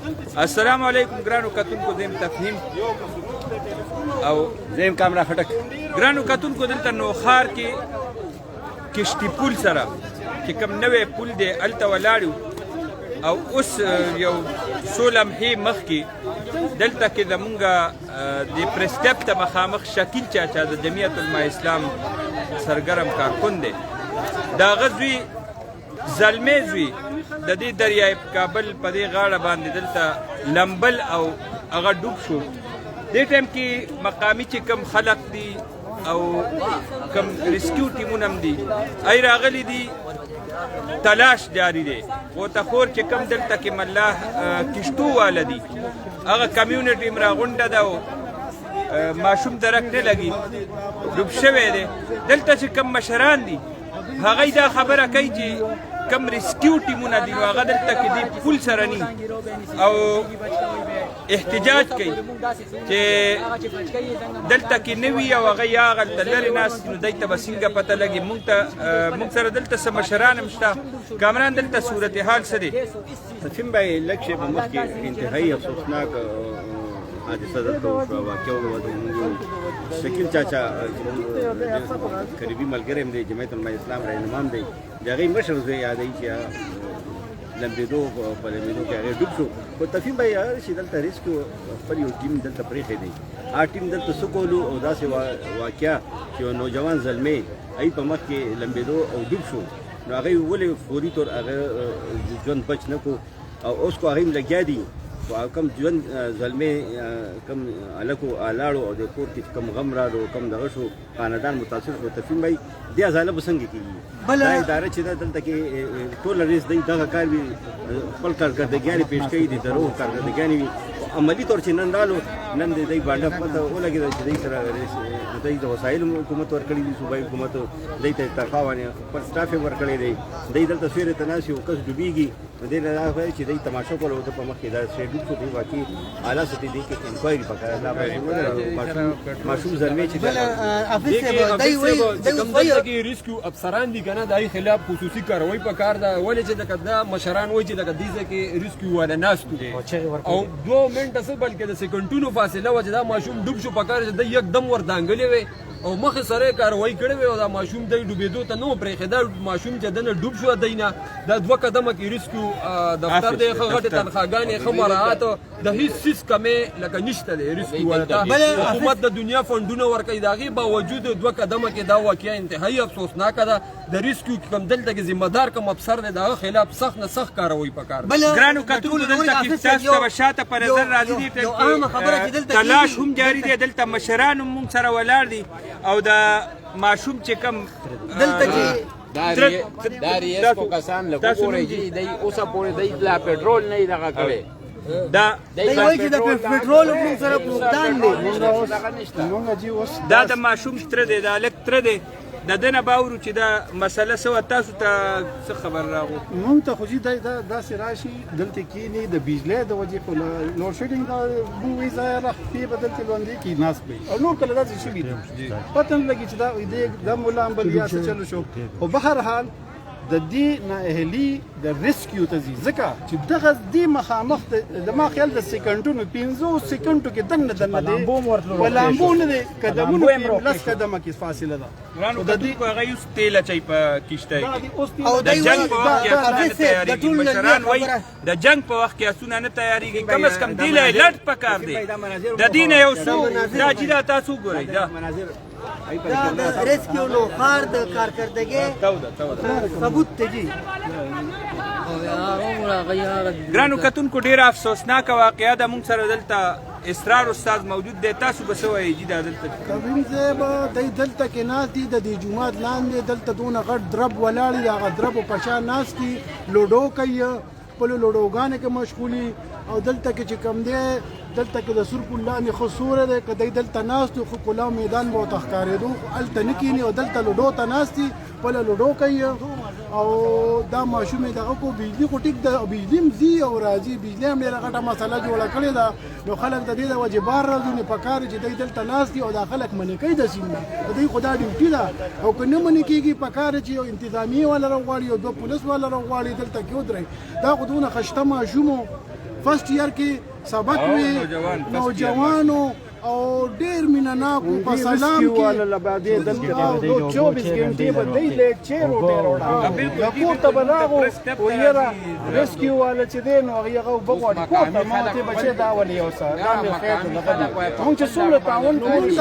السلام علیکم ګرانو کتونکو زم تفهیم او زم کامرا خټک ګرانو کتونکو دلته نوخار کې کشتي پول سره چې کوم نوې پول دی الته ولاړو او اوس یو څو لمحې مخکې دلته کې زمونږ د پرستپ ته مخامخ شکیل چاچا د جمعیت علماء اسلام سرګرم کارکون دی دا غزوی زلمی زوی د دې دریای کابل په دې غاړه باندې دلته لمبل او هغه ډوب شو دې ټایم کې مقامي چې کم خلق دي او کم ریسکیو ټیمونه هم دي ای راغلي دي تلاش جاری دی غوتخور چې کم دلته کې ملاح کشتو والا دي هغه کمیونټي هم راغونډه ده او ماشوم درک نه لګي ډوب شوی دی دلته چې کم مشران دي هغوی دا خبره کوي چې کم ریسکیو ټیمونه دي نو هغه دلته کې دې پول سره ني او احتجاج کوي چې دلته کې نه وي او هغه یا هغلته لرې ناست نو دوی ته به څنګه پته لګي موږ سره دلته څه مشران هم شته کامران دلته صورتحال څه دی تفهیم به لږ شی په مخکې انتهایي افسوسناک حادثه دلته وشوه واقع شکیل چاچا قریبي ملګری هم دی جمعیت علماء اسلام رهنمام دی د هغې مشر زوی یادوي چې لمبېدو په لمبېدو کې هغې ډوب شو خو تفهیم به یې هغه چې دلته ریسکو خپل یو ټیم دلته پرېښی دی هغه ټیم دلته څه کولو او داسې واقعه چې یو نوجوان زلمی هغې په مخ کې لمبېدو او ډوب شو نو هغې ولې فوري طور هغه ژوند بچ نه کړو او اوس خو هغې هم لګیا دي کم ژوند زلمی کم هلکو الاړو او د کور کې کم غم راغلو کم دغه شو خاندان متاثر شو تفهیم به دې ازاله به څنګه کېږي دا اداره چې ده دلته کې ټوله ریس دی دغه کار وي خپل کارکردګیانې پیش کوي د دروغ کارکردګیانې وي عملي طور چې نن رالو نن د دوی باندې پته ولګېده چې دوی سره دوی د وسایلو حکومت ورکړي دي صوبایي حکومت دوی ته تنخوا خپل سټاف یې ورکړی دی دوی دلته سویرې ته ناست یو کس ډوبېږي نو دې نه دا وایي چې دوی تماشا کول او د په مخ کې دا شی ډوب شو دوی واقعي اعلی سطحې دې کې انکوایري پکار ده ماشوم زلمی چې دغه ریسکیو افسران دي کنه دای خلاف خصوصي کاروایی پکار ده ولې چې دا مشران وایي چې دغه دیزه کې ریسکیو ولا ناستو او 2 منټه څه بلکې د سکندونو فاصله وجه دا ماشوم ډوب شو پکار چې د یکدم ور دانګلې وي او مخ سره کاروایی کړې وي او دا ماشوم د ډوبېدو ته نو پرېښی دا ماشوم چې دنه ډوب شو دینه دا 2 قدمه کې ریسکیو دفتر دی ښه غټې تنخواګانې ښه مراعات د هیڅ څیز کمې لکه نشته دی ریسکیو ورته حکومت د دنیا فنډونه ورکوي د هغې باوجود 2 قدمه کې دا واقعه انتهایي افسوسناکه ده د ریسکیو کوم دلته کې ذمه دار کوم افسر دی د هغه خلاف سخت نه سخت کاروایی پکار ده ګرانو کتونکو دلته کې تاسو ته به شاته په نظر راځي دي تلاش هم جاري دی دلته مشران هم موږ سره ولاړ دي او د ماشوم چې کم دلته کې دا ریسکو کسان لکه ګورئ چې دی اوسه پورې دی لا پټرول نه یې دغه کړی دا وایي چې د پټرول موږ سره پروګرام دی دا د ماشوم تره دی د هلک تره دی د ده نه باورو چې دا مسله څه وه تاسو ته څه خبر راغو مونږ ته خو داسې راشي دلته کښېني د بجلۍ د وجې خو لوډ شیډینګ مونږ وایي ځایه رخپې به دلته لاندې کې ناست وي او نور کله داسې شوي دي پته نه لګي چې دا ملا امبل یا څه چلو شو خو بهرحال د دې نااهلي د ریسکیو ته ځي ځکه چې دغه دې مخامخ زما خیال د سکندونو 15 سکندو کې دننه دی په لامبو نه دی قدمونو کې 10 قدمه کې فاصله ده ګرانو کتونکو هغه اوس تیل اچوي په کشتۍ کې او د جنګ په وخت کې اسونه نه تیارېږي مشران وایي د جنګ په وخت کې اسونه نه تیارېږي کم از کم دې له لټ پکار دی د دې نه یو څو دا چې دا تاسو ګورئ دا د ریسکیو نوخار د کارکردګۍ ثبوت دی جی ګرانو کتونکو ډېره افسوسناکه واقعه ده موږ سره دلته اسرار استاد موجود دی تاسو به څه وایي جي دا دلته کوم ځای به دی دلته کې ناست دي د دې جومات لاندې دلته دونه غټ درب ولاړ دي هغه دربو په شا ناست دي لوډو کوي خپلو لوډوګانو کې مشغولي او دلته کې چې کم دی دلته کې د سور پل لاندې ښه سوری دی که دی دلته ناست وي خو کلاو میدان به ورته ښکارېدو خو هلته نه کښېني او دلته لوډو ته ناست دي خپله لوډو کوي او دا ماشوم یې دغه کو بجلي خو ټیک ده او بجلي هم ځي او راځي بجلي هم ډېره غټه مسله جوړه کړې ده نو خلک د دې د وجې بار راځي نو پکار چې دی دلته ناست دي او دا خلک منې کوي د سیمې د دوی خو دا ډیوټي ده او که نه منې کېږي پکار چې یو انتظامیې والا راغواړي او 2 پولیس والا راغواړي دلته کې ودرئ دا خو دونه خشته ماشوم فرست ایئر کې سبق وی نوجوانو او ډیر مینه ناکو په سلام کې لبادې دلته 24 غنټې په دې لیکچر وړه کور ته بلاغو ویرا ریسکیو والا چې دین او هغه وګوري کور ته ماته بچي دا ولي او سره دا مې خیر نه غواړم مونږ چې څومره تعاون کوو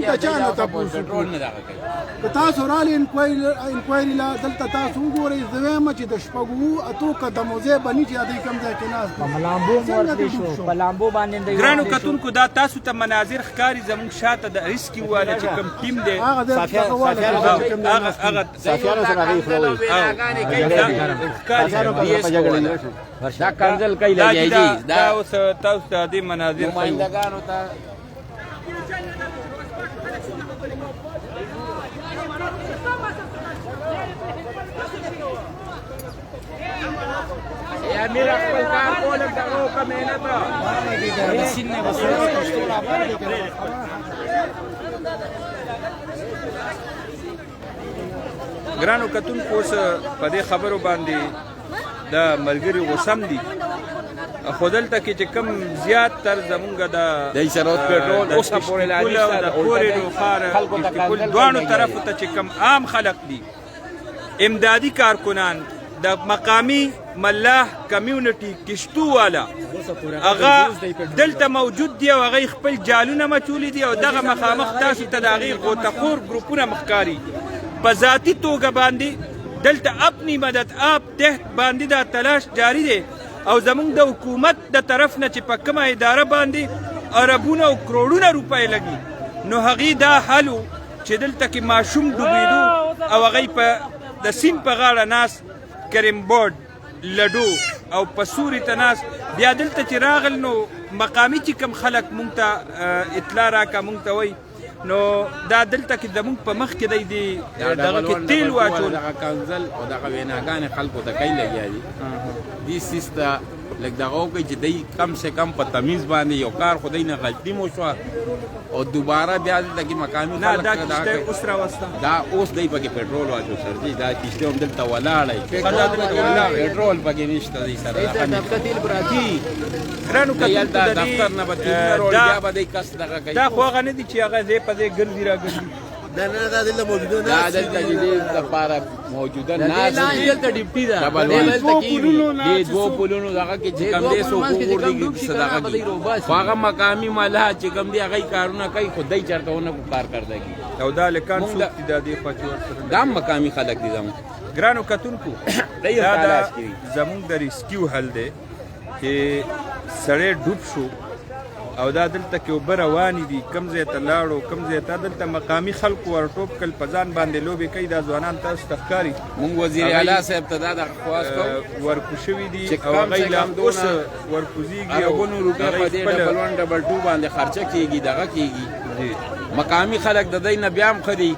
ته چانه تاسو پېټرول نه دغه کوي که تاسو رالي انکوایري لا دلته تاسو وګورئ زویم چې د شپږو اتو قدموزه بني چې ادي کم ځای کې ناس ملامبو ورته شو په لامبو باندې ګرانو کتونکو دا تاسو ته مناظر ښکاري زموږ شاته د ریسکیو والا چې کوم ټیم دی هغه صافیانو سره غي خلوي دا کنزل کوي لګیږي دا اوس تاسو ته د مناظر نمائندګانو ته یا میرا خپل کار کول دغه کا مهنت ګرانو کتونکو اوس په دې خبرو باندې د ملګري غوسم دي خو دلته کې چې کم زیات تر زمونږ د سروت پېټرول اوس پورې لاندې د پورې روخار دوانو طرفو ته چې کم عام خلق دي امدادي کارکنان د مقامی ملاح کمیونټي کشتو والا هغه دلته موجود دی او هغه خپل جالونه مچولي دي او دغه مخامخ تاسو ته د هغې غوتخور ګروپونه مخکاري په ذاتي توګه باندې دلته اپنی مدد آپ تحت باندې دا تلاش جاری دی او زمونږ د حکومت د طرف نه چې په کومه اداره باندې اربونه او کروڑونه روپۍ لګي نو هغې دا حل چې دلته کې ماشوم ډوبېدو او هغوی په د سیند په غاړه ناست کریم بورډ لډو او په سوري ته ناست بیا دلته چې راغل نو مقامي چې کوم خلک مونږ ته اطلاع راکړه مونږ ته وایي نو دا دلته کې زمونږ په مخ کې دی دغه کې تیل واچول دغه کنزل او دغه ویناګانې خلکو ته کوي لګیا دي دې سیس ته لږ دغه وکړي چې دی کم سے کم په تمیز باندې یو کار خو دی نه غلطي مو شوه او دوباره بیا دلته کې مقامي نه دا کښتۍ اوس راوسته دا اوس دی پکې پېټرول واچو سر جي دا کښتۍ هم دلته ولاړی پېټرول پکې نشته دی سره تیل براتی ګرانو کتونکو دفتر نه به تیل نه روړي بیا به دی کس دغه کوي دا خو هغه نه دي چې هغه ځای په ځای ګرځي راګرځي دا نه دا دلته موجوده دا دلته دې لپاره موجوده نه دلته ډیپټي ده دلته کې دې دوه پلونو دغه کې چې کوم دې سو کوردي صدقه کوي هغه مقامي مالا چې کوم دې هغه کارونه کوي خدای چرته ونه کار کړی او دا لکان څوک دي دا دې پچور دا مقامي خلک دي زموږ ګرانو کتونکو دا زموږ د ریسکیو حل دی چې سړی ډوب شو او دا دلته کې اوبه روانې دي کم ځای ته لاړو کم ځای ته دلته مقامي خلکو ورټوپ کړل په ځان باندې لوبې کوي دا ځوانان تاسو ته ښکاري مونږ وزیر اعلی صاحب ته دا درخواست کوو ورکو شوي دي او هغوی لا اوس ورکوزېږي او اربونو روپۍ په دې ډبل ون ډبل ټو باندې خرچه کېږي دغه کېږي مقامي خلک د دی نه بیا هم ښه دي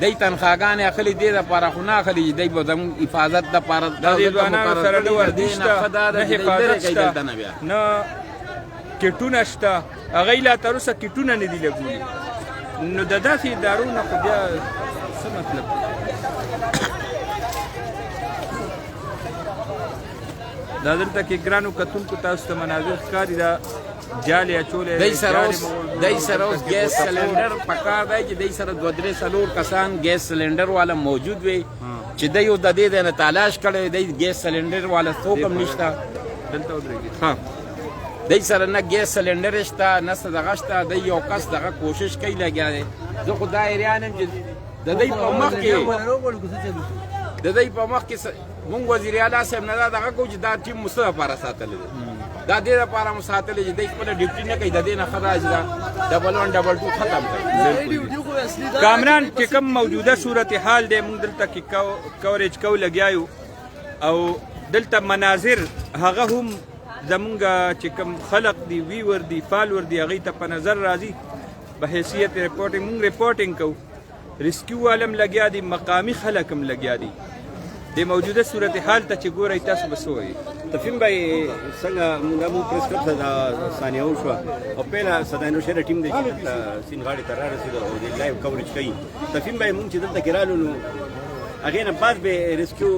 دی تنخواګانې اخلي دې دپاره خو نه اخلي چې دی به زموږ حفاظت دپاره د دې ځوانانو سره نه ورزش شته نه حفاظت شته نه کټونه شته هغوی لا تر اوسه کټونه نه دي لګولي نو د داسې ادارو نه خو بیا څه مطلب دا دلته کې ګرانو کتونکو تاسو ته مناظر ښکاري دا جال اچولی دی سره اوس ګیس سلنډر پکار دی چې دی سره دوه درې څلور کسان ګیس سلنډر والا موجود وي چې دی اوس د دې نه تلاش کړی دی ګیس سلنډر والا څوک هم نشته دلته ودرېږي دی سره نه ګیس سلنډر شته نه څه دغه شته دی یو کس دغه کوشش کوي لګیا دی زه خو دا ایریان یم چې د دی په مخ کې د دی په مخ کې مونږ وزیر اعلی صاحب نه دا دغه کوو چې دا ټیم مو څه لپاره ساتلی دی دا دې لپاره مو ساتلی چې دی خپله ډیوټي نه کوي د دې نه ښه دا چې دا ډبل ون ډبل ټو ختم کړي کامران چې کوم موجوده صورتحال دی مونږ دلته کې کوریج کو لګیا یو او دلته مناظر هغه هم زمونږ چې کوم خلق دی ویور دی فالور دی هغوی ته په نظر راځي په حیثیت ریپورټینګ مونږ ریپورټینګ کوو ریسکیو والم لګیا دي مقامي خلک هم لګیا دي د موجوده صورتحال ته چې ګورئ تاسو به څه وایي تفهیم بھائی څنګه موږ پریس کلب ته ثانیه وشوه او پیله صداینو شهر ټیم دی چې سین غاړې ته رارسېدو او د لایو کوریج کوي تفهیم بھائی موږ چې دلته کې رالو نو هغې نه بعد به ریسکیو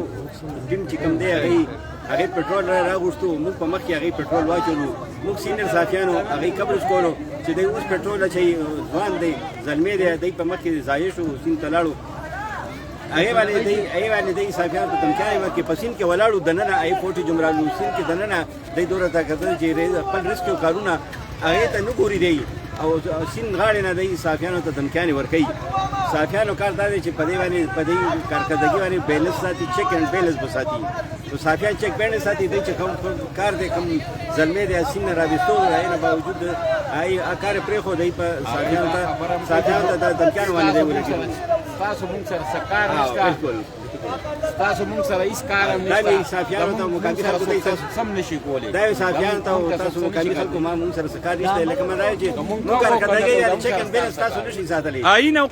ټیم چې کوم دی هغوی هغه پټرول راغوښتو موږ په مخ کې هغه پټرول واچولو موږ سینر صافیانو هغه قبر کولو چې دوی اوس پټرول چې ځوان دی زلمی دی دوی په مخ کې ضایع شو سین ته لاړو هغه باندې دوی صافیانو ته دمکیانې ورکړې په سین کې ولاړو دننه هغې فوټې جمرالو سین کې دننه دوی دومره طاقتور چې خپل ریسکیو کارونه هغې ته نه ګوري دی او سین غاړې نه دوی صافیانو ته دمکیانې ورکوي صافیانو کار دا دی چې په دې کارکردګي باندې بیلنس ساتي چیک اینډ بیلنس به ساتي نو صافیان چیک بیلنس ساتي دوی چې کوم کار دی کوم زلمی دی سین نه راویستو د هغې نه باوجود هغې کار یې پرېښود دوی په صافیانو ته د دمکیانو باندې دی ولګېدل تاسو مونږ سره څه کار نشته تاسو مونږ سره هیڅ کار هم نشته دا صافیانو ته مقامي خلکو ته سم نشي کولی دا صافیانو ته تاسو مقامي خلکو ما مونږ سره څه کار نشته لکه من راځي چې مونږ کارکردګي یا چیک اینډ بیلنس تاسو نشئ ساتلی آئین او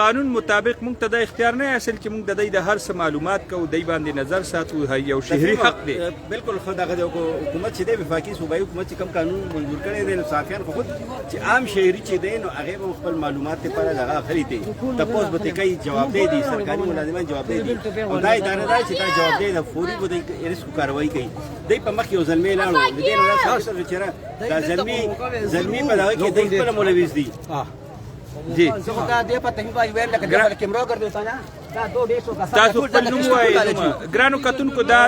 قانون مطابق موږ ته دا اختیار نه حاصل چې موږ د دوی د هر څه معلومات کوو دوی باندې نظر ساتو یو شهري حق دی بالکل خو دغه حکومت چې دی وفاقي صوبایي حکومت چې کوم قانون منظور کړی دی نو صافیان خو خود چې عام شهري چې دی نو هغې به خپل معلومات لپاره دغه اخلي دی تپوس به ترې کوي جوابدی دي سرکاري ملازمان جوابدی دي او دا اداره ده چې دا جوابدی ده فوري به دوی رسکو کاروایي کوي دوی په مخ کې یو زلمی لاړو د دې نه دا ثابته شوه چې دا زلمی په دغه کې دوی خپله ملوث دي جی تاسو خپل نوم ووایئ ګرانو کتونکو دا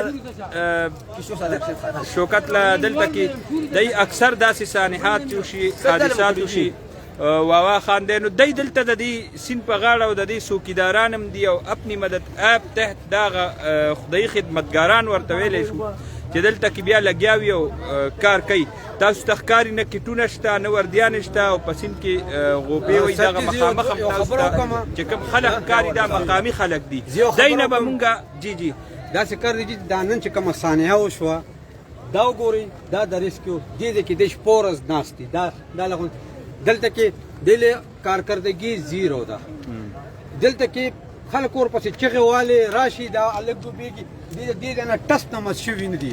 شوکت له دلته کې دی اکثر داسې سانحات چې وشي حادثات وشي واوا خان دی نو دی دلته د دې سیند په غاړه او د دې څوکیداران هم دي او اپنی مدد آپ تحت دغه خدایي خدمتګاران ورته ویلی شو چې دلته کې بیا لګیا وي او کار کوي تاسو ته ښکاري نه کیټونه شته نه وردیان شته او په سیند کې غوپې وایي دغه مخامخ هم تاسو ته چې کوم خلک ښکاري دا مقامي خلک دي دی نه به مونږ جی داسې کار دی چې دا نن چې کومه صانعه وشوه دا وګورئ دا د ریسکیو دې ځای کې د شپه ورځ ناست دي دا لغون دلته کې دلې کارکردګي زیرو ده دلته کې خلک ورپسې چغې والې راشي دا هلک ډوبېږي دې نه ټس نه مات شوي نه دي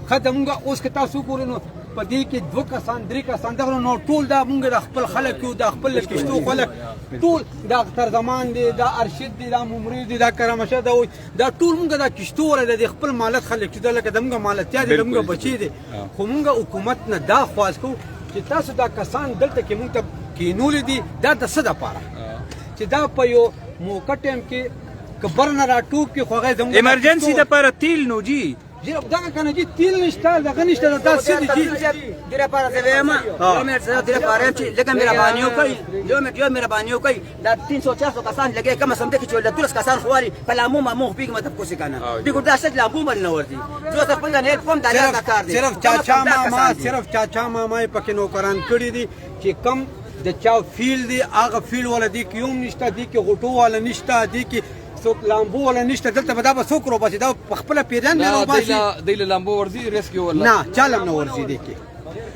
ښه د مونږ اوس که تاسو وګورئ نو په دې کې 2 کسان 3 کسان دغه نو ټول دا مونږ د خپل خلک یو د خپل کشتو خلک ټول دا اختر زمان دی دا ارشد دی دا ممری دی دا کرمشه دا ټول مونږ دا کشتو ول د خپل مالک خلک چې دا لکه د مونږ مالتیا دي د مونږ بچي دي خو مونږ حکومت نه دا خواست کوو چې تاسو دا کسان دلته کې مونږ ته کینولې دي دا د څه دپاره چې دا په یو موقع ټایم کې که بر نه راټوپ کې خو هغه زموږ ایمرجنسي دپاره تیل نو جی دغه کنه جی تیل نشته دغه نشته دا څه دي جی ډیره پاره زه وایم یو مې سره ډیره پاره چې لکه مهرباني وکړئ یو مهرباني وکړئ دا 300 کسان لګي کم سم ته کې چې ول 10 کسان خواري په لامو ما مخ پیګ مته کوسي کنه دغه دا څه لامو مل نه ورتي جو ته خپل نه فهم دا کار دي صرف چاچا ماما پکې نوکران کړی دي چې کم د چا فیل دی هغه فیل ولا دی کې یوم نشته دی کې غټو ولا نشته دی کې څوک لامبو ولا نشته دلته به دا به څوک روباسي دا په خپله پیران نه روباسي دی له لامبو ورځي ریسکیو ولا نه چالم نه ورځي دی کې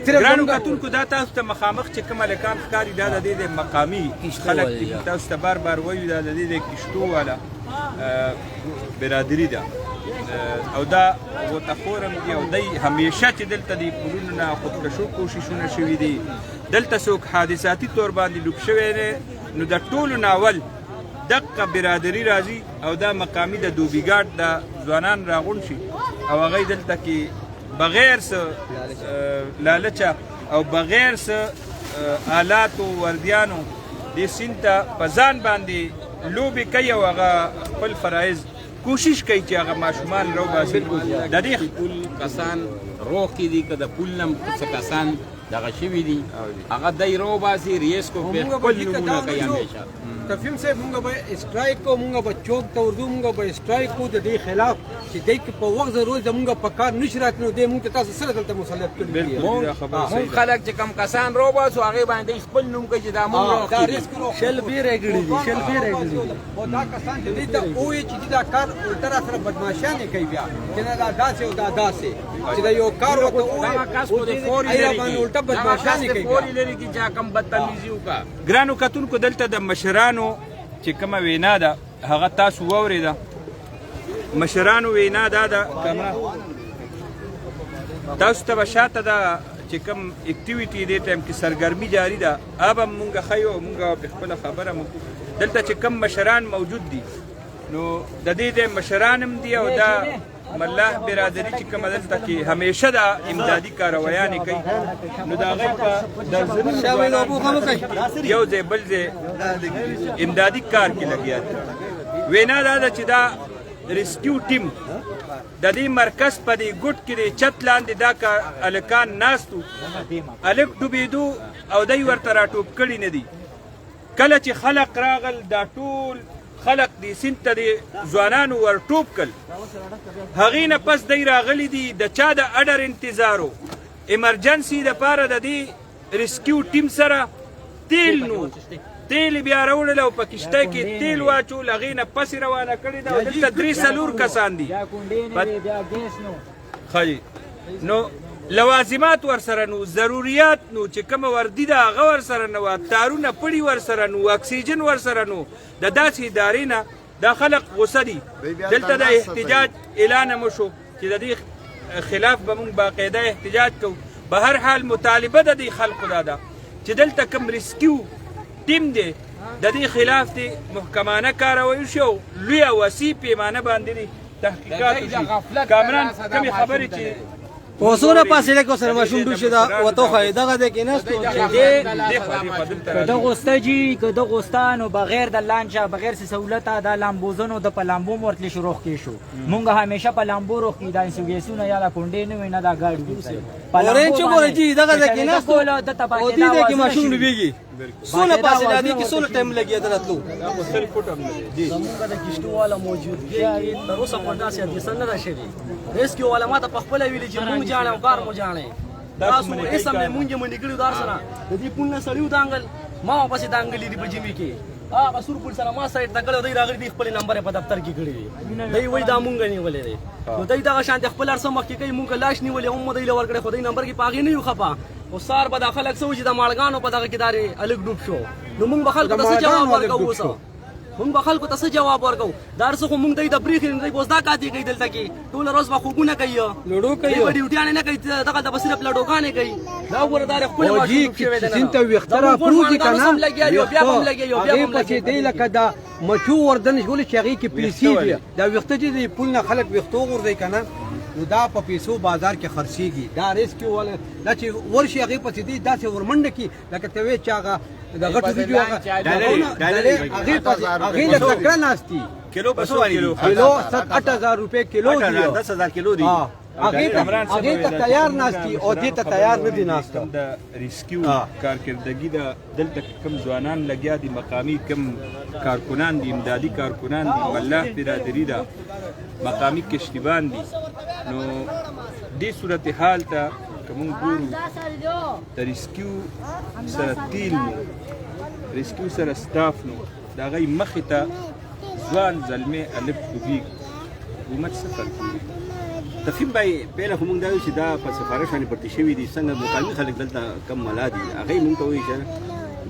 ګرانو کتونکو دا تاسو ته مخامخ چې کوم هلکان ښکاري دا د دې د مقامي خلک دي تاسو ته بار بار وایو دا د دې د کشتو والا برادري ده او دا غوطهخور هم دي او دی همیشه چې دلته د پلونو نه خودکشو کوششونه شوي دي دلته څوک حادثاتي طور باندې ډوب شوی دی نو د ټولو ناول دقه برادري راځي او دا مقامي د دوبیګاټ د ځوانان راغونډ شي او هغوی دلته کې بغیر څه لالچه او بغیر څه آلاتو وردیانو دې سیند ته په ځان باندې لوبې کوي او هغه خپل فرایض کوشش کوي چې هغه ماشومان راوباسي د دې ټول کسان روغ کې دي که د پول نه څه کسان دغه شوي دي هغه دی راوباسي ریس کو په خپل نومونه کوي همیشه کفیم صاحب مونږ به اسټرایک کو مونږ به چوک ته ورځو مونږ به اسټرایک کو د دې خلاف چې دی که په وخت ضرورت زمونږ په کار نشي راتلو دی مونږ ته تاسو سره دلته مسلط کړي مونږ خلک چې کم کسان راوباسو هغې باندې خپل نوم کوي چې دا مونږ شل بیرې کړي دي او دا کسان چې دی ته ووایي چې دا کار الټه را سره بدماشانې کوي بیا چې نه دا داسې او دا داسې چې دا یو کار ورته دغه کس خو د فوري لري کې چې کم بدتمیزي وکړه ګرانو کتونکو دلته د مشرانو چې کومه وینا ده هغه تاسو واورېده مشرانو وینا دا ده تاسو ته به شاته ده چې کوم اکټیویټي دې ټایم کې سرګرمي جاري ده اب هم مونږ ښیو مونږ په خپله خبره مو دلته چې کوم مشران موجود دي نو د دې د مشران هم دي او دا ملاح برادري چې کومه دلته کې همیشه دا امدادي کارویانې کوي نو د هغوی په درځنو یو ځای بل ځای امدادي کار کې لګیا دي وینا دا ده چې دا ریسکیو ټیم د دې مرکز په دې ګوټ کې د چت لاندې دا هلکان ناست وو هلک ډوبېدو او دی ورته راټوپ کړي نه دي کله چې خلق راغل دا ټول خلق دی سیند ته د ځوانانو ورټوپ کړل هغې نه پس دی راغلی دي د چا د اډر انتظار و ایمرجنسي دپاره د دې ریسکیو ټیم سره تیل نو تیل بیا راوړل او په کشتۍ کې تیل واچول هغې نه پسې روانه کړې ده او دلته 3-4 کسان دي ښه نو لوازمات ورسره نو ضروریات نو چې کومه وردي ده هغه ورسره نه وه تارونه پړي ورسره نو اکسیجن ورسره نو د داسې ادارې نه دا خلق غوسه دي دلته د احتجاج اعلان هم وشو چې د دې خلاف به موږ باقاعده احتجاج کوو به هر حال مطالبه د دې خلقو دا ده چې دلته کوم ریسکیو ټیم دی د دې خلاف دی محکمانه کاروی وشي او لویه وسیع پیمانه باندې دی تحقیقات وشي کامران کومې خبرې چې اوسونه فاصله کو سره ماشوم دوی شدا وته خو دغه د کیناستو کده غوسته جی کده غوستانو بغیر د لانچا بغیر سہولت د لامبوزنو د پلامبو مرتلی شروع کی شو مونږ همیشه پلامبو روخ کی دا سوګیسونه یا د کونډې نه نه دا گاډي اورین چې مور جی دغه د کیناستو د تپاکې دا د ماشوم لویږي سونه فاصله دي کې سونه ټایم لګي درتلو زمونږ د کشتو والا موجودګي تر اوسه په داسې حدیث نه ده شوي ریسکیو والا ما ته په خپله ویلي چې مونږ جاڼې او کار مو جاڼې تاسو اسم مې مونږ منې کړي دار سره د دې پل نه سړي ودانګل ما پسې دانګلې دي په جمعې کې هغه سور پل سره ما سایډ ته کړی دی راغلي دي خپل نمبر په دفتر کې کړی دی دی وایي دا مونږ نیولې دی نو دی دغه شانتې خپل هر څه مخکې کوي مونږ لاش نیولې هم دی له ورکړی خو دی نمبر کې په هغې نه یو خفه خو سار به دا خلک څه وي چې د ماړګانو په دغه کې دارې هلک ډوب شو نو مونږ به خلکو ته څه جواب ورکوو اوسه مونږ به خلکو ته څه جواب ورکوو دا هر څه خو مونږ دی د برېښې دی اوس دا کاتې کوي دلته کې ټوله ورځ به خوبونه کوي لوډو کوي به ډیوټیانې نه کوي دغه د به صرف لډوګانې کوي دا وګوره دا خپل ماشوم شوی دی سین ته وختره پروزي کنه هغه پسې دی لکه دا مچو وردن ژول چې هغه کې پیسې دي دا وخت چې پول نه خلک وختو غورځي کنه نو دا په پیسو بازار کې خرڅيږي دا ریسکیو ولا دا چې ورشي هغه پسې دی داسې ورمنډه کې لکه ته وې چې هغه د غټو دي هغه له تکړه ناشتي کیلو بسو کیلو 7-8000 روپے کیلو دی 10000 کیلو دی هغه ته تیار ناشتي او دې ته تیار نه دي ناشته د ریسکیو کارکردګي د دلته کم ځوانان لګیا دي مقامی کم کارکنان دي امدادي کارکنان دي ملاح برادري ده مقامی کشتیبان دي نو دې صورتحال ته که موږ ګورو د ریسکیو سره تیل نو ریسکیو سره سټاف نو د هغوی مخې ته ځوان زلمی هلک ډوبېږي حکومت څه فرق کوي تفهیم به پیله خو موږ دا وایو چې دا په سفارش باندې پرتې شوي دي څنګه مقامي خلک دلته کم ملا دي هغوی موږ ته وایي چې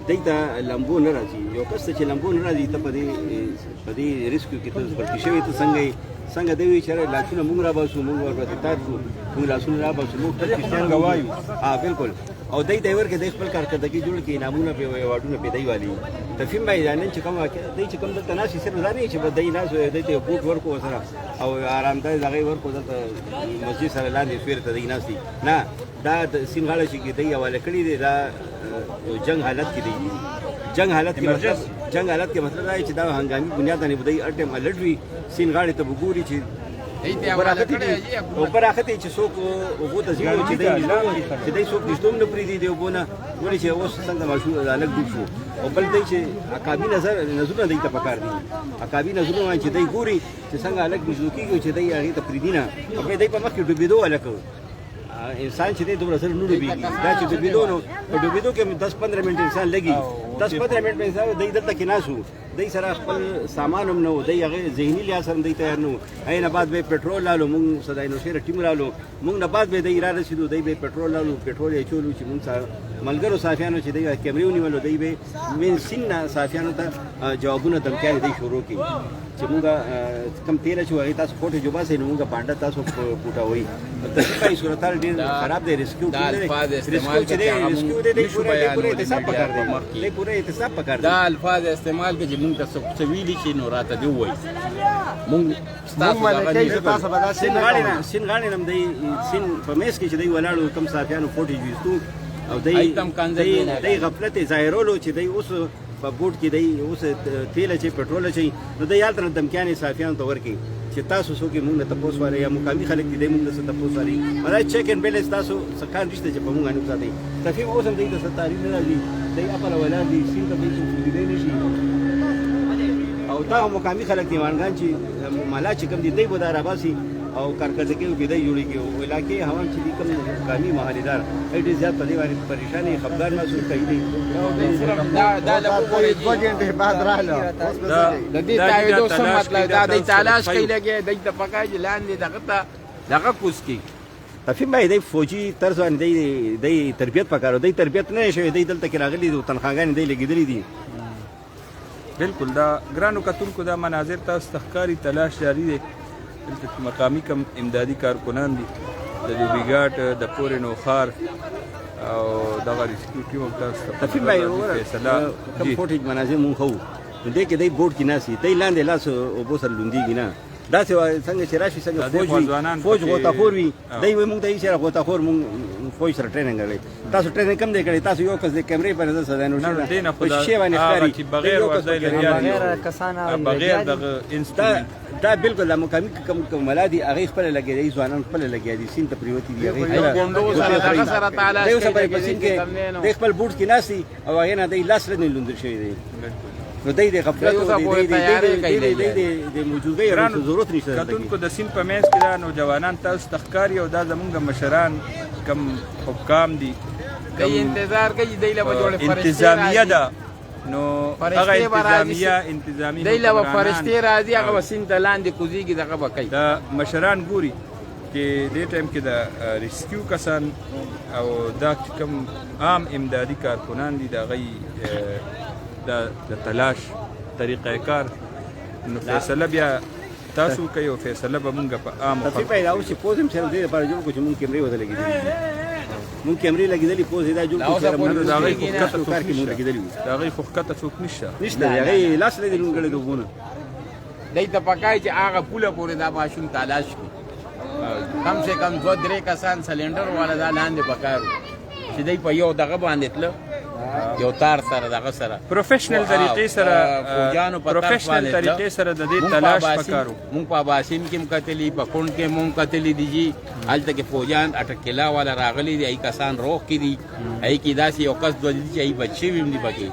دی ته لمبو نه راځي یو کس ته چې لمبو نه راځي ته په دې ریسکیو کې ته پرتې شوي ته څنګه دی وایي چې لاسونه موږ راباسو موږ ورپسې تار شو موږ لاسونه راباسو موږ څنګه وایو بالکل او دی ته یې ورکړي دی خپل کارکردګي جوړ کړي انعامونه پې ایوارډونه پې دی والي تفهیم به یې نن چې دی چې کوم دلته ناست وي صرف دا نه وي چې به دی ناست وي دی ته یو بوټ ورکړو ورسره او ارامتیا د هغې ورکړو دلته مسجد سره لاندې سویره ته دی ناست وي نه دا د سیند غاړه چې دی حواله کړي دی دا جنګ حالت کې دی جنګ حالت کې مطلب دا چې دا هنګامي بنیاد باندې به دی هر ټایم الرټ وي سیند غاړې ته به ګوري چې براخته چې څوک اوبو ته ځي چې دی څوک نشتوم نه پرېږدي دی اوبو نه ولې چې اوس څنګه ماشوم هلک ډوب شو او بل دی چې عقابي نظرونه دی ته پکار دي عقابي نظرونه چې دی ګوري چې څنګه هلک نږدې کېږي چې دی هغې ته پرېږدي نه او بیا دی په مخ کې ډوبېدو هلک انسان چې دی دومره سره نه ډوبېږي دا چې ډوبېدو نو په ډوبېدو کې 10-15 منټ انسان لګي 10-15 منټ انسان دی دلته کې ناست وو دی سره خپل سامان هم نه و دی هغې ذهني لحاظ سره دی تیار نه و هغې نه بعد به یې پټرول رالو مونږ صدای نوشیره ټیم رالو مونږ نه بعد به دی رارسېدو دی به یې پټرول رالو پټرول یې اچولو چې ملګرو صافیانو چې دوی کیمرې ونیولو دوی به من سین نه صافیانو ته جوابونه دمکیانې دوی شروع کړي چې موږ کم تیل چې هغې تاسو کوټې جو باسئ نو موږ بانډه تاسو پوټوئ تصدیقایي صورتحال ډېر خراب دی ریسکیو چې دی ریسکیو دی دی پوره احتساب پکار دی دی پوره احتساب پکار دی دا الفاظ استعمال کې چې موږ ته څه ویلي چې نو راته دې ووایي موږ ستاسو سین غاړې نه دی سین په میز کې چې دی ولاړو کم صافیانو فوټې جوړستو او دی غفلت ظاهرولو چې دی اوس په بوټ کې دی اوس تیل چې پټرول چې نو دی یالته دمکیانې صافیانو ته ورکړي چې تاسو څوک یې موږ نه تپوس واره یا مقامي خلک دي دی موږ نه څه تپوس واري مطلب چیک اینډ بیلنس تاسو څه کار نشته چې په موږ باندې وساتئ تفهیم اوس هم دی د څه تاریخ نه راځي دی اپل ولاړ دي سین ته به څه لیدلی نه شي او دا مقامي خلک دیوانګان چې مالا چې کوم دي دی به دا راباسي او کارکردګي به دی جوړیږي او علاقې هوا چې دي کوم مقامي محلدار ډېر زیات په دې باندې پریشانی خبردار محسوس کوي دا له کومې 2 غنټې بعد رااله د دې تاییدو څه مطلب دا د تلاش کوي لګي د پکاج لاندې دغه کوس کی تفهیم باندې دی فوجي طرز باندې دی تربیت پکارو دی تربیت نه شوی دی دلته کې راغلي دي تنخواګانې دی لګیدلې دي بالکل دا ګرانو کتونکو دا مناظر تاسو تخکاری تلاش جاری دی دلته مقامی کم امدادي کارکنان دي د لوبیګاټ د پورې نوخار او دغه ریسکیو ټیم هم تاسو تفهیم باندې فیصله کم فوټیج مناظر مونږ خو دې کې دی بورډ کې ناسي دی لاندې لاس او بو سره لوندېږي نه دا څنګه چې راشي څنګه فوج غوطاخور وي دی وایي موږ ته یې سره غوطاخور مونږ فوج سره ټریننګ لري تاسو ټریننګ کم دی کړی تاسو یو کس د کیمرې په نظر سره نه شي باندې ښکاري بغیر وځي بغیر کسانه بغیر دغه انسټرومنت دا بالکل د مقامي کوملا دي هغه خپل لګي ځوانان خپل لګي دي سین ته پریوتی دي هغه سره تعالی دی اوس په سین کې د خپل بوټ کې ناسي او هغه نه دی لاس لري لوندل شوی دی نو دی د غفلت او د موجودګۍ ضرورت نشته کتونکو د سین په منځ کې دا نوجوانان تاسو تخکاری او دا زمونږ مشران کم حکام دي دی انتظار کوي دی له جوړه انتظامیه ده نو هغه انتظامی دی له فرشتي راځي هغه وسین د لاندې کوزيږي دغه وکي دا مشران ګوري چې دې ټایم کې د ریسکیو کسان او دا کم عام امدادي کارکنان دي د غي د تلاش طریقه کار نو فیصله بیا تاسو کوي او فیصله به مونږ په عام په پیدا او چې پوزم سره دې لپاره جوړ کو چې مونږ کیمرې وته لګیدلې مونږ کیمرې لګیدلې پوز دا جوړ کو چې مونږ دا غي کار کې مونږ لګیدلې دا غي خوکته څوک نشته هغه لاس لري لونګړې دوونه دای ته پکای چې هغه پوله پورې دا ماشوم تلاش کی کم سے کم 2-3 کسان سلندر والا دا لاندې پکارو چې دای په یو دغه باندې تل یو تار سره دغه سره پروفیشنل طریقې سره پروفیشنل طریقې سره د دې تلاش پکارو مونږ په باسین کې مکتلی په کون کې مونږ کتلی دي حالت کې فوجان اٹکلا والا راغلي دي ای کسان روغ کې دي ای کې داسې یو کس دوی چې ای بچي ویم دي پکې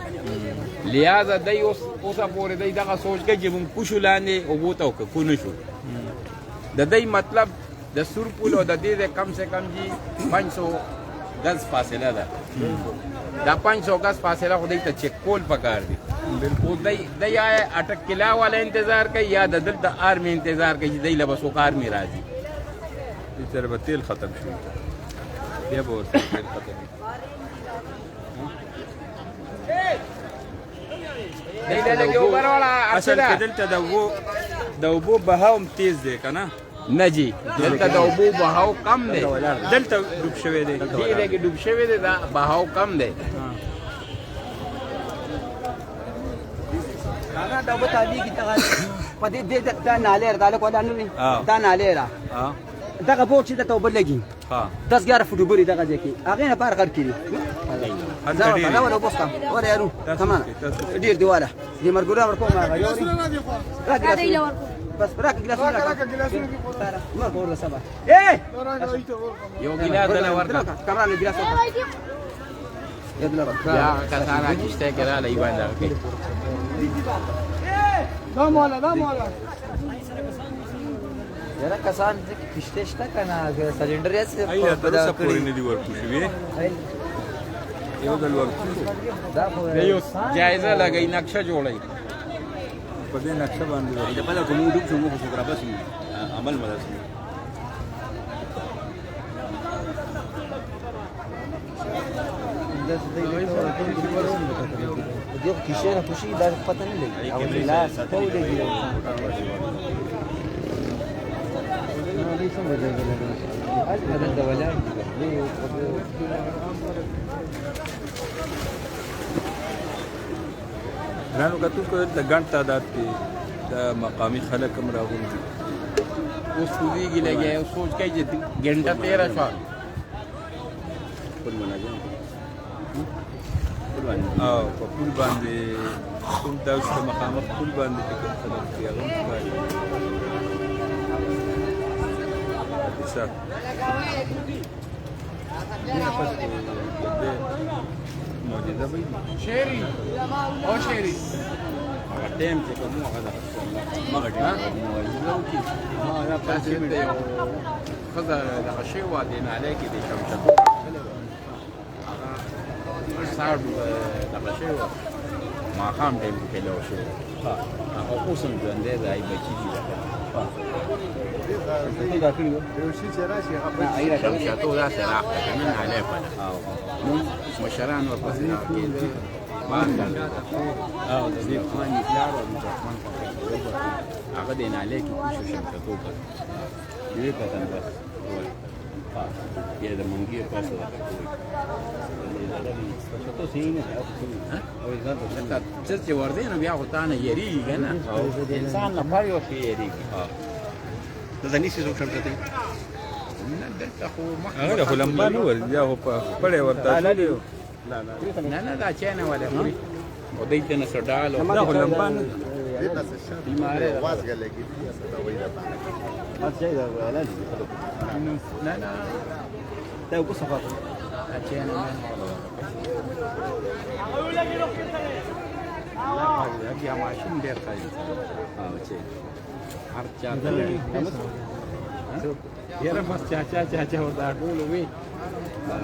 لہذا دای اوسه پورې دای دغه سوچ کې چې مونږ پوښو لاندې او بوته کو نشو د دې مطلب د سور پول او د دې کم سے کم جی 500 غز فاصله ده دا 500 غز فاصله خو دې ته چیک کول پکار دي بالکل دای اٹک کلا والا انتظار کوي یا د دلته آرمی انتظار کوي دای له بسو آرمی راځي دې تر به تیل ختم شي بیا به تیل ختم دای له یو برولا اصل کې دلته د وبو بهاوم تیز دی کنه نه جی دلته د اوبو بهاو کم دی دلته ډوب شوی دی دې کې ډوب شوی دی دا بهاو کم دی هغه دا به تابع کی ته پدې دې دا ناله را تعلق ولا نه دا ناله را دغه بوت چې د توبه لګي 10-11 فوټ بری دغه ځکه هغه نه پار کړ کړي دا ولا بوس کم ولا یارو تمام ډیر دیواله دې مرګورا ورکو ما غيوري راځي بس راك جلاس ما بقول سبا ايه يو جلاس انا ورده كمان جلاس يا دلار يا كسانا كشته كده لا يبان ده دا مولا یاره کسان کشته شته کنه سلندر یې په دا پورې نه دی ورکو شوی یو دل ورکو دا خو یو جایزه لګی نقشه جوړی په دې نقشه باندې دا په کوم ډوب شو موږ څو بس عمل مدرسې د دې کیسه نه خوشي دا پته نه لګي او لاس ته ولګي نو دې څنګه دی هذا د ولاي ګرانو کتونکو د ګڼ تعداد کې د مقامي خلک هم راغلي دي. اوس کوزیږي لګیا او سوچ کوي چې ګنټه 13 شوه او په پول باندې کوم داسې د مخامخ پول باندې چې کوم خلک دي هغه هم ښکاري. حادثات معجزه به وي. شعري او شعري هغه ټایم چې کوم هغه د مغه ټایم معجزه وکړي دا پاتې دی یو ښځه دغه شی وه دې نالۍ کې د شمشکو هغه ساړ دغه شی وه ماښام ټایم کې پیدا شوی هغه اوس هم ژوندی دی بچي دي شمشکو داسې راغله که نه نالۍ پله نو مشران ورپسې راکېده او د دې خان پلار او عبدالرحمن هغه د نالۍ کې کوشو شمشکو کړ یوې کتل بس بیا د منګي پاسه دغه څه چې ورځې نو بیا خو تا نه یېرېږي که نه انسان نه هر یو شی یېرېږي دلته نیسي څوک شمشته نه دلته خو هغه خو لمبا نه ور بیا خو په خپړې ورته اچولي وو. نه نه دا چای نه ولې خوري او دوی ته نه څه ډال دا خو لمبا نه بیمارۍ ده. نه نه دا یو څه خاطر دا چای نه بیا ماشین ډېر ښه دی هر چا ته یاره بس چاچا ورته ټول وي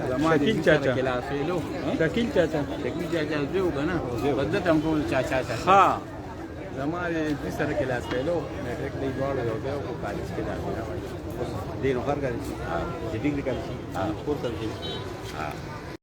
زما د شکیل چاچا. کلاسېلو شکیل چاچا شکیل چاچا زه و که نه بس ده ته هم ټول چاچا ها زما د دوی سره کلاس پیلو میټرک دی دواړو یو دی خو کالج کې داخله وایي دې نو هر کار شي چې ډیګري کار شي کورس شي